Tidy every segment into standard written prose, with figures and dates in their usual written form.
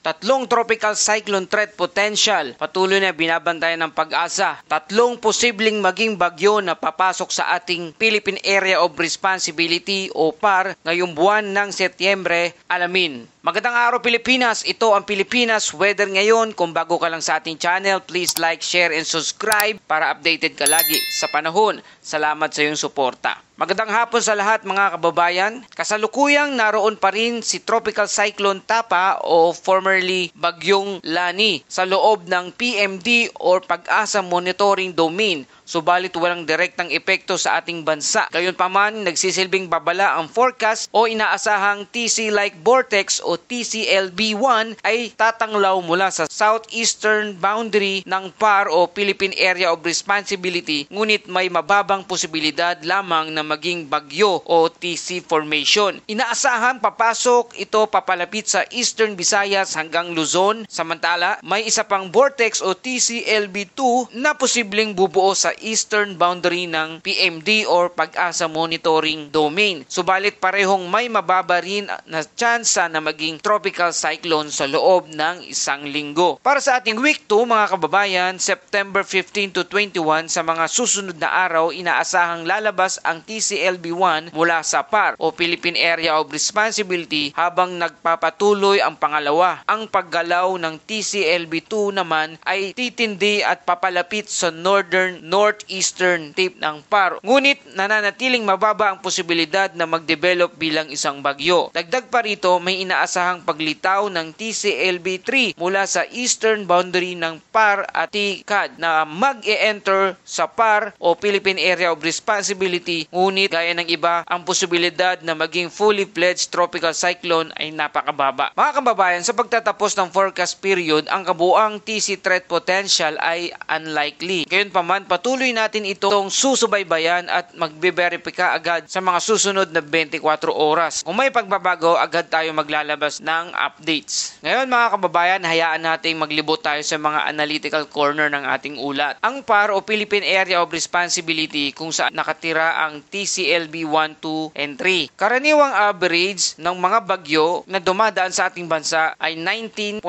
Tatlong tropical cyclone threat potential. Patuloy na binabantayan ng Pag-asa. Tatlong posibleng maging bagyo na papasok sa ating Philippine Area of Responsibility o PAR ngayong buwan ng Setyembre. Alamin. Magandang araw Pilipinas, ito ang Pilipinas Weather ngayon. Kung bago ka lang sa ating channel, please like, share, and subscribe para updated ka lagi sa panahon. Salamat sa iyong suporta. Magandang hapon sa lahat mga kababayan. Kasalukuyang naroon pa rin si Tropical Cyclone Tapa o formerly Bagyong Lani sa loob ng PMD or Pag-asa Monitoring Domain. Subalit walang direktang epekto sa ating bansa. Gayunpaman, nagsisilbing babala ang forecast o inaasahang TC-like vortex o TCLB1 ay tatanglaw mula sa southeastern boundary ng PAR o Philippine Area of Responsibility, ngunit may mababang posibilidad lamang na maging bagyo o TC formation. Inaasahang papasok ito papalapit sa Eastern Visayas hanggang Luzon. Samantala, may isa pang vortex o TCLB2 na posibleng bubuo sa eastern boundary ng PMD or Pag-asa Monitoring Domain. Subalit parehong may mababa rin na tsansa na maging tropical cyclone sa loob ng isang linggo. Para sa ating week 2 mga kababayan, September 15 to 21 sa mga susunod na araw, inaasahang lalabas ang TCLB1 mula sa PAR o Philippine Area of Responsibility habang nagpapatuloy ang pangalawa. Ang paggalaw ng TCLB2 naman ay titindi at papalapit sa northeastern tip ng PAR. Ngunit nananatiling mababa ang posibilidad na mag-develop bilang isang bagyo. Dagdag pa rito, may inaasahang paglitaw ng TCLB3 mula sa eastern boundary ng PAR at TCAD na mag-e-enter sa PAR o Philippine Area of Responsibility. Ngunit gaya ng iba, ang posibilidad na maging fully fledged tropical cyclone ay napakababa. Mga kababayan, sa pagtatapos ng forecast period, ang kabuang TC threat potential ay unlikely. Gayunpaman, patuloy natin itong susubaybayan at magbe-verify agad sa mga susunod na 24 oras. Kung may pagbabago, agad tayo maglalabas ng updates. Ngayon mga kababayan, hayaan nating maglibot tayo sa mga analytical corner ng ating ulat. Ang PAR o Philippine Area of Responsibility kung saan nakatira ang TCLB 1, 2, and 3. Karaniwang average ng mga bagyo na dumadaan sa ating bansa ay 19.4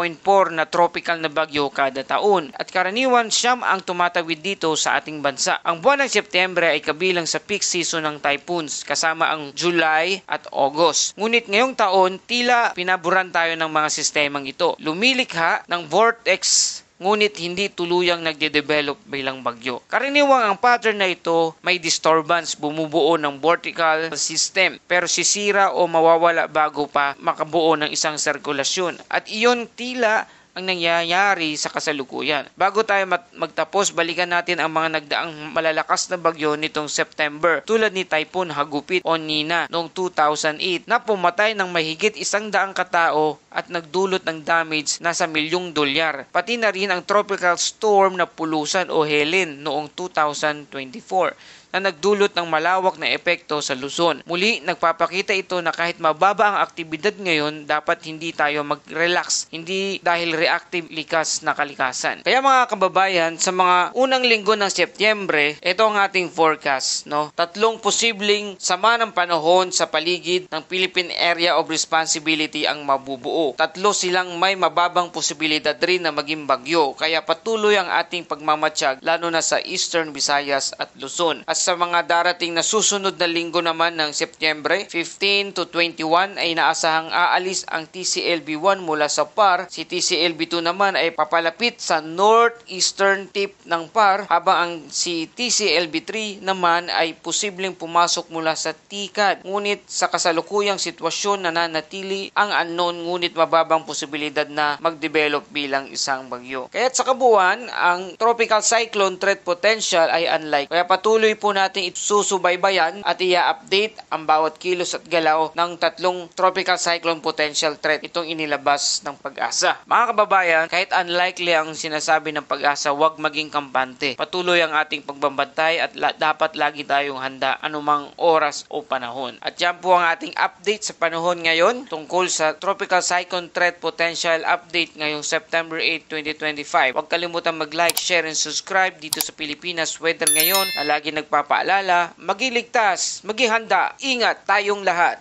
na tropical na bagyo kada taon at karaniwan siyam ang tumatawid dito sa ating bansa. Ang buwan ng Setyembre ay kabilang sa peak season ng typhoons kasama ang July at August. Ngunit ngayong taon, tila pinaburan tayo ng mga sistemang ito. Lumilikha ng vortex ngunit hindi tuluyang nagde-develop bilang bagyo. Karaniwang ang pattern na ito may disturbance, bumubuo ng vertical system pero sisira o mawawala bago pa makabuo ng isang sirkulasyon at iyon tila ang nangyayari sa kasalukuyan. Bago tayo magtapos, balikan natin ang mga nagdaang malalakas na bagyo nitong September tulad ni Typhoon Hagupit o Nina noong 2008 na pumatay ng mahigit 100 katao at nagdulot ng damage na sa $1,000,000. Pati na rin ang tropical storm na Pulusan o Helen noong 2024 na nagdulot ng malawak na epekto sa Luzon. Muli, nagpapakita ito na kahit mababa ang aktibidad ngayon, dapat hindi tayo mag-relax, hindi dahil reactive likas na kalikasan. Kaya mga kababayan, sa mga unang linggo ng Setyembre, ito ang ating forecast. Tatlong posibleng sama ng panahon sa paligid ng Philippine Area of Responsibility ang mabubuo. Tatlo silang may mababang posibilidad rin na maging bagyo, kaya patuloy ang ating pagmamatsyag lalo na sa Eastern Visayas at Luzon. At sa mga darating na susunod na linggo naman ng Setyembre 15 to 21 ay inaasahang aalis ang TCLB1 mula sa PAR. Si TCLB2 naman ay papalapit sa northeastern tip ng PAR habang ang si TCLB3 naman ay posibleng pumasok mula sa TCAD. Ngunit sa kasalukuyang sitwasyon nananatili ang unknown ngunit mababang posibilidad na mag-develop bilang isang bagyo. Kaya't sa kabuuan, ang tropical cyclone threat potential ay unlikely. Kaya patuloy po natin isusubaybayan at i-update ang bawat kilos at galaw ng tatlong tropical cyclone potential threat. Itong inilabas ng Pag-asa. Mga kababayan, kahit unlikely ang sinasabi ng Pag-asa, huwag maging kampante. Patuloy ang ating pagbabantay at dapat lagi tayong handa anumang oras o panahon. At yan po ang ating update sa panahon ngayon tungkol sa tropical cyclone threat potential update ngayong September 8, 2025. Huwag kalimutan mag-like, share, and subscribe dito sa Pilipinas Weather ngayon na lagi nagpapaalala, maging ligtas, maging handa, ingat tayong lahat.